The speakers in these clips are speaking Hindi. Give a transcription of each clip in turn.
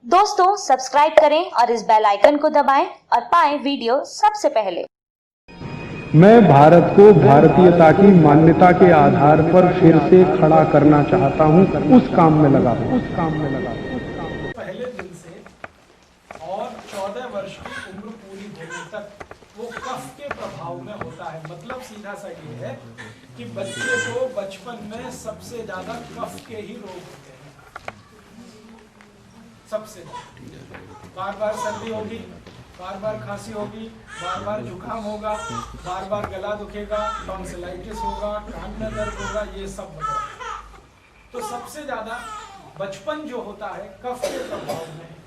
दोस्तों सब्सक्राइब करें और इस बेल आइकन को दबाएं और पाएं वीडियो सबसे पहले। मैं भारत को भारतीयता की मान्यता के आधार पर फिर से खड़ा करना चाहता हूं, उस काम में लगा हूं। पहले दिन से और 14 वर्ष की उम्र पूरी होने तक वो कफ के प्रभाव में होता है। मतलब सीधा सा ये है कि बच्चे को बचपन में सबसे ज्यादा कफ के ही रोग होते हैं। सबसे बार बार सर्दी होगी, बार बार खांसी होगी, बार बार जुकाम होगा, बार बार गला दुखेगा, टॉन्सिलाइटिस होगा, कान में दर्द होगा, ये सब वगैरह। तो सबसे ज्यादा बचपन जो होता है कफ के प्रभाव में है।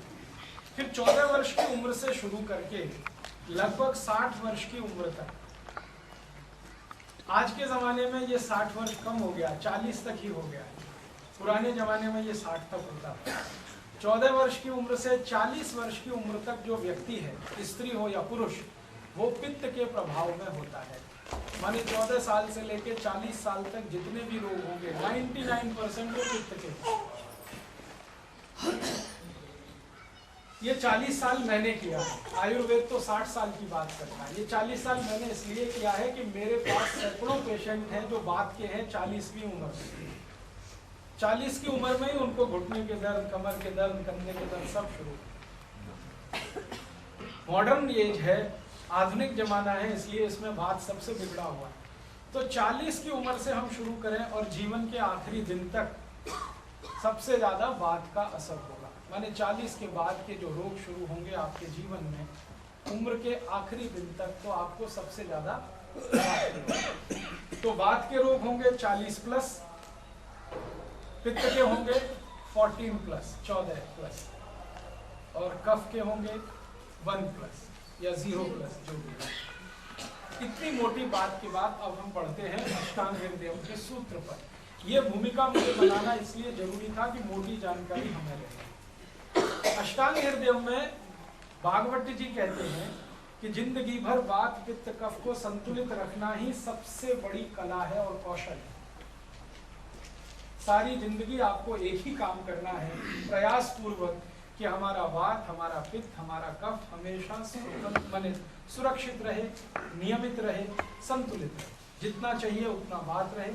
फिर 14 वर्ष की उम्र से शुरू करके लगभग 60 वर्ष की उम्र तक। आज के जमाने में ये 60 वर्ष कम हो गया, 40 तक ही हो गया है। पुराने जमाने में ये 60 तक होता था। 14 वर्ष की उम्र से 40 वर्ष की उम्र तक जो व्यक्ति है, स्त्री हो या पुरुष, वो पित्त के प्रभाव में होता है। माने 14 साल से लेके 40 साल तक जितने भी रोग होंगे 99% वो पित्त के। ये 40 साल मैंने किया है। आयुर्वेद तो 60 साल की बात करता है, ये 40 साल मैंने इसलिए किया है कि मेरे पास सैकड़ों पेशेंट हैं जो बात के हैं 40वीं उम्र में। 40 की उम्र में ही उनको घुटने के दर्द, कमर के दर्द, कंधे के दर्द सब शुरू। मॉडर्न एज है, आधुनिक जमाना है, इसलिए इसमें बात सबसे बिगड़ा हुआ है। तो 40 की उम्र से हम शुरू करें और जीवन के आखिरी दिन तक सबसे ज्यादा बात का असर होगा। माने 40 के बाद के जो रोग शुरू होंगे आपके जीवन में, उम्र के आखिरी दिन तक, तो आपको सबसे ज्यादा तो बात के रोग होंगे 40 प्लस, पित्त के होंगे 14 प्लस 14 प्लस, और कफ के होंगे 1 प्लस या 0 प्लस, जो भी। इतनी मोटी बात के बाद अब हम पढ़ते हैं अष्टांग हृदय के सूत्र पर। यह भूमिका मुझे बनाना इसलिए जरूरी था कि मोटी जानकारी हमें रहे। अष्टांग हृदय में भागवत जी कहते हैं कि जिंदगी भर वात पित्त कफ को संतुलित रखना ही सबसे बड़ी कला है और कौशल है। सारी जिंदगी आपको एक ही काम करना है, प्रयास पूर्वक, कि हमारा वात, हमारा पित्त, हमारा कफ हमेशा सुरक्षित रहे, नियमित रहे, संतुलित रहे। जितना चाहिए उतना वात रहे,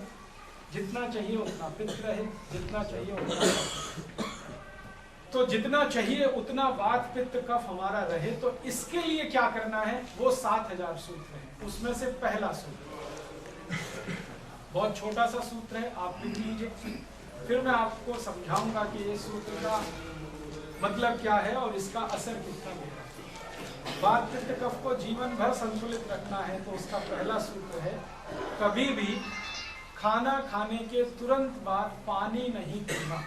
जितना चाहिए उतना पित्त रहे, जितना चाहिए उतना तो जितना चाहिए उतना वात पित्त कफ हमारा रहे। तो इसके लिए क्या करना है, वो 7000 सूत्र है। उसमें से पहला सूत्र बहुत छोटा सा सूत्र है, आप लिख लीजिए, फिर मैं आपको समझाऊंगा कि ये सूत्र का मतलब क्या है और इसका असर कितना होगा। वात पित्त कफ को जीवन भर संतुलित रखना है तो उसका पहला सूत्र है, कभी भी खाना खाने के तुरंत बाद पानी नहीं पीना।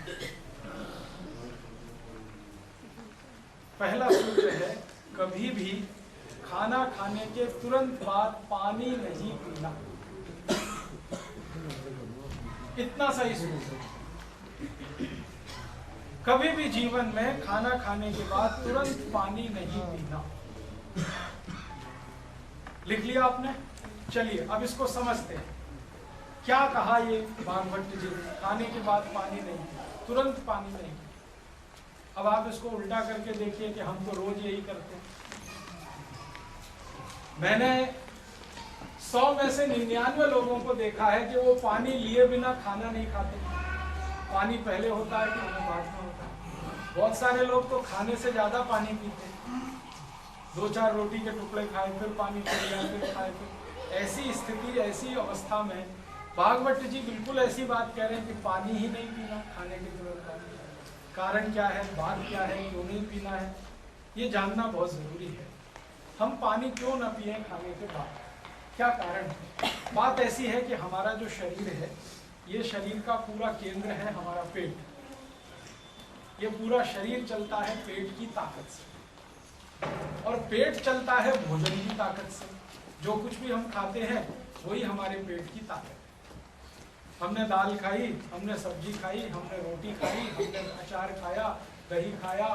पहला सूत्र है, कभी भी खाना खाने के तुरंत बाद पानी नहीं पीना। इतना सही सूत्र। कभी भी जीवन में खाना खाने के बाद तुरंत पानी नहीं पीना। लिख लिया आपने? चलिए अब इसको समझते हैं। क्या कहा ये भागवत जी ने? खाने के बाद पानी नहीं, तुरंत पानी नहीं। अब आप इसको उल्टा करके देखिए कि हम तो रोज यही करते हैं। मैंने 100 में से 99 लोगों को देखा है कि वो पानी लिए बिना खाना नहीं खाते। पानी पहले होता है कि हमें बाद में होता है। बहुत सारे लोग तो खाने से ज्यादा पानी पीते, 2-4 रोटी के टुकड़े खाए, फिर पानी पी लिया, फिर खाए, फिर। ऐसी स्थिति, ऐसी अवस्था में भागवत जी बिल्कुल ऐसी बात कह रहे हैं कि पानी ही नहीं पीना खाने के तुरंत बाद। कारण क्या है, बात क्या है, क्यों नहीं पीना है, ये जानना बहुत जरूरी है। हम पानी क्यों ना पिए खाने के बाद, क्या कारण है? बात ऐसी है कि हमारा जो शरीर है, ये शरीर का पूरा केंद्र है हमारा पेट। ये पूरा शरीर चलता है पेट की ताकत से, और पेट चलता है भोजन की ताकत से। जो कुछ भी हम खाते हैं वही हमारे पेट की ताकत है। हमने दाल खाई, हमने सब्जी खाई, हमने रोटी खाई, हमने अचार खाया, दही खाया,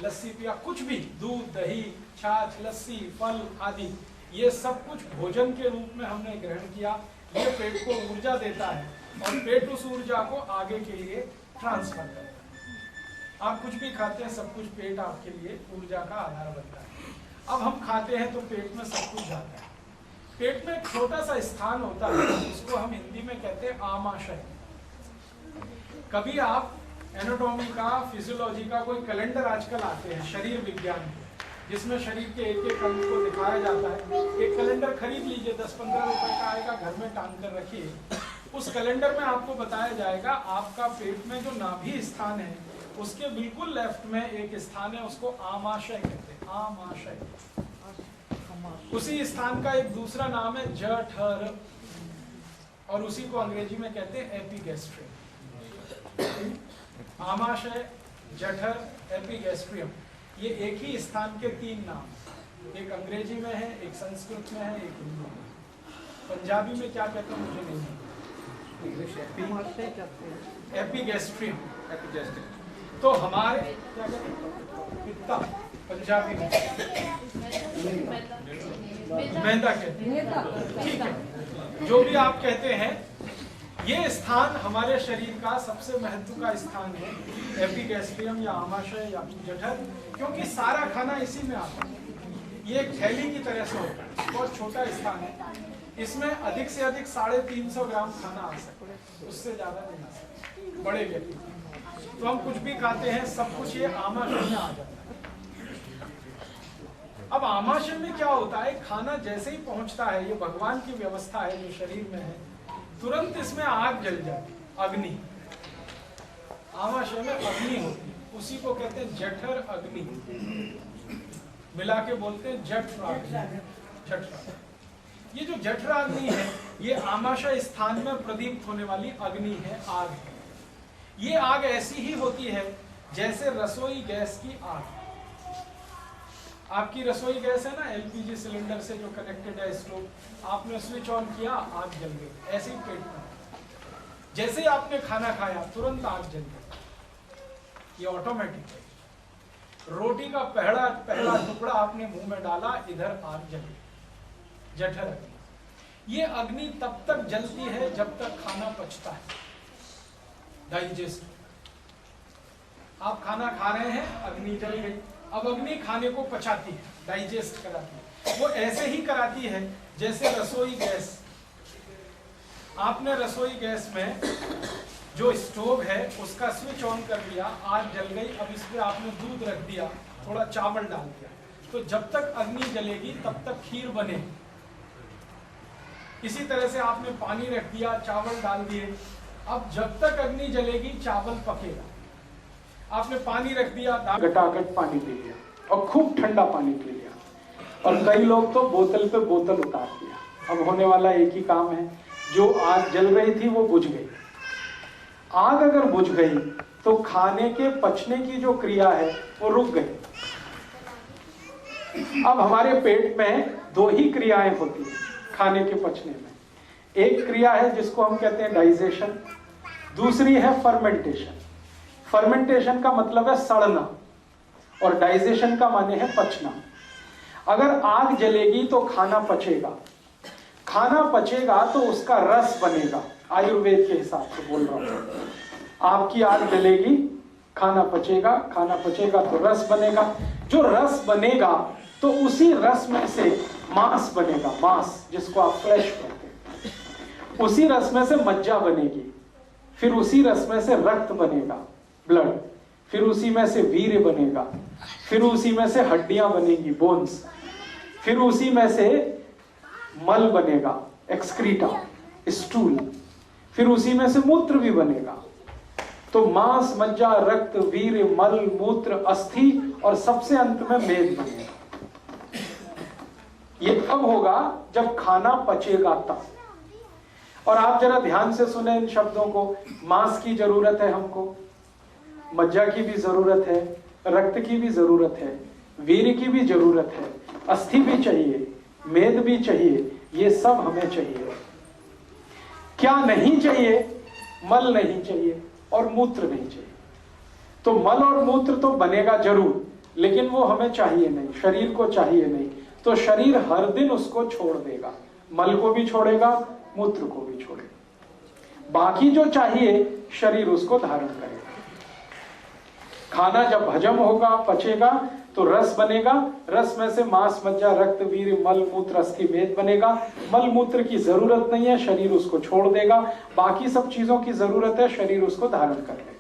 लस्सी पिया, कुछ भी, दूध, दही, छाछ, लस्सी, फल आदि, ये सब कुछ भोजन के रूप में हमने ग्रहण किया। ये पेट को ऊर्जा देता है और पेट उस ऊर्जा को आगे के लिए ट्रांसफर करता है। आप कुछ भी खाते हैं, सब कुछ पेट आपके लिए ऊर्जा का आधार बनता है। अब हम खाते हैं तो पेट में सब कुछ जाता है। पेट में एक छोटा सा स्थान होता है, उसको हम हिंदी में कहते हैं आमाशय। कभी आप एनाटॉमी का, फिजियोलॉजी का कोई कैलेंडर आजकल आते हैं शरीर विज्ञान के, जिसमें शरीर के एक एक अंग को दिखाया जाता है। एक कैलेंडर खरीद लीजिए, 10-15 रुपए का आएगा, घर में टांग कर रखिए। उस कैलेंडर में आपको बताया जाएगा आपका पेट में जो नाभि स्थान है उसके बिल्कुल लेफ्ट में एक स्थान है, उसको आमाशय कहते हैं। आमाशय। उसी स्थान का एक दूसरा नाम है जठर, और उसी को अंग्रेजी में कहते हैं एपिगैस्ट्रियम। आमाशय, जठर, एपिगैस्ट्रियम, ये एक ही स्थान के 3 नाम, एक अंग्रेजी में है, एक संस्कृत में है, एक हिंदी में। पंजाबी में क्या कहते हैं मुझे नहीं मालूम। एपिगैस्ट्रियम। तो हमारे क्या कहते हैं, पित्ता पंजाबी में मैदा कहते हैं। ठीक है, जो भी आप कहते हैं, ये स्थान हमारे शरीर का सबसे महत्व का स्थान है, एपिगैस्ट्रियम या आमाशय या जठर, क्योंकि सारा खाना इसी में आता है। ये एक थैली की तरह से होता है, बहुत छोटा स्थान है, इसमें अधिक से अधिक 350 ग्राम खाना आ सकता है, उससे ज्यादा नहीं आ सकता बड़े व्यक्ति। तो हम कुछ भी खाते हैं, सब कुछ ये आमाशय में आ जाता है। अब आमाशय में क्या होता है, खाना जैसे ही पहुंचता है, ये भगवान की व्यवस्था है जो शरीर में है, तुरंत इसमें आग जल जाती, अग्नि। आमाशय में अग्नि होती है, उसी को कहते हैं जठर अग्नि, मिला के बोलते हैं जठराग्नि। जठराग्नि, ये जो जठराग्नि है, ये आमाशय स्थान में प्रदीप्त होने वाली अग्नि है, आग है। ये आग ऐसी ही होती है जैसे रसोई गैस की आग। आपकी रसोई गैस है ना, एलपीजी सिलेंडर से जो कनेक्टेड है स्टोव, आपने स्विच ऑन किया, आग जल गई। ऐसे ही पेट में जैसे ही आपने खाना खाया तुरंत आग जल गई, ये ऑटोमेटिक है। रोटी का पहला टुकड़ा आपने मुंह में डाला, इधर आग जल गई, जठर अग्नि। ये अग्नि तब तक जलती है जब तक खाना पचता है, डाइजेस्ट। आप खाना खा रहे हैं, अग्नि जल गई। अब अग्नि खाने को पचाती है, डाइजेस्ट कराती है। वो ऐसे ही कराती है जैसे रसोई गैस। आपने रसोई गैस में जो स्टोव है उसका स्विच ऑन कर दिया, आग जल गई। अब इस पे आपने दूध रख दिया, थोड़ा चावल डाल दिया, तो जब तक अग्नि जलेगी तब तक खीर बनेगी। इसी तरह से आपने पानी रख दिया, चावल डाल दिए, अब जब तक अग्नि जलेगी चावल पकेगा। आपने पानी रख दिया, घटाघट पानी पी लिया और खूब ठंडा पानी पी लिया, और कई लोग तो बोतल पे बोतल उतार दिया। अब होने वाला एक ही काम है, जो आग जल रही थी वो बुझ गई। आग अगर बुझ गई तो खाने के पचने की जो क्रिया है वो रुक गई। अब हमारे पेट में 2 ही क्रियाएं होती हैं खाने के पचने में। एक क्रिया है जिसको हम कहते हैं डाइजेशन, दूसरी है फर्मेंटेशन। फर्मेंटेशन का मतलब है सड़ना, और डाइजेशन का माने है पचना। अगर आग जलेगी तो खाना पचेगा, खाना पचेगा तो उसका रस बनेगा। आयुर्वेद के हिसाब से बोल रहा हूं, आपकी आग जलेगी, खाना पचेगा, खाना पचेगा तो रस बनेगा। जो रस बनेगा तो उसी रस में से मांस बनेगा, मांस जिसको आप फ्लैश कहते हैं। उसी रस में से मज्जा बनेगी, फिर उसी रस में से रक्त बनेगा, ब्लड, फिर उसी में से वीर्य बनेगा, फिर उसी में से हड्डियां बनेगी, बोन्स, फिर उसी में से मल बनेगा, एक्सक्रीटा, स्टूल, फिर उसी में से मूत्र भी बनेगा। तो मांस, मज्जा, रक्त, वीर्य, मल, मूत्र, अस्थि और सबसे अंत में मेद बनेगा। ये कब होगा? जब खाना पचेगा तब। और आप जरा ध्यान से सुने इन शब्दों को। मांस की जरूरत है हमको, मज्जा की भी जरूरत है, रक्त की भी जरूरत है, वीर्य की भी जरूरत है, अस्थि भी चाहिए, मेद भी चाहिए, ये सब हमें चाहिए। क्या नहीं चाहिए? मल नहीं चाहिए और मूत्र नहीं चाहिए। तो मल और मूत्र तो बनेगा जरूर, लेकिन वो हमें चाहिए नहीं, शरीर को चाहिए नहीं। तो शरीर हर दिन उसको छोड़ देगा, मल को भी छोड़ेगा, मूत्र को भी छोड़ेगा। बाकी जो चाहिए शरीर उसको धारण करेगा। खाना जब हजम होगा, पचेगा, तो रस बनेगा। रस में से मांस, मज्जा, रक्त, वीर्य, मल मूत्र, अस्थि, मेद बनेगा। मल मूत्र की जरूरत नहीं है, शरीर उसको छोड़ देगा। बाकी सब चीजों की जरूरत है, शरीर उसको धारण कर लेगा।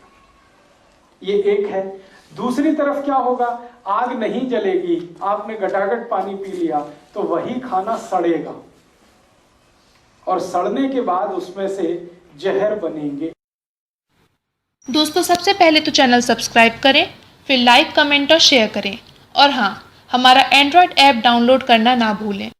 ये एक है। दूसरी तरफ क्या होगा, आग नहीं जलेगी, आपने गटागट पानी पी लिया तो वही खाना सड़ेगा और सड़ने के बाद उसमें से जहर बनेंगे। दोस्तों, सबसे पहले तो चैनल सब्सक्राइब करें, फिर लाइक, कमेंट और शेयर करें। और हाँ, हमारा एंड्रॉयड ऐप डाउनलोड करना ना भूलें।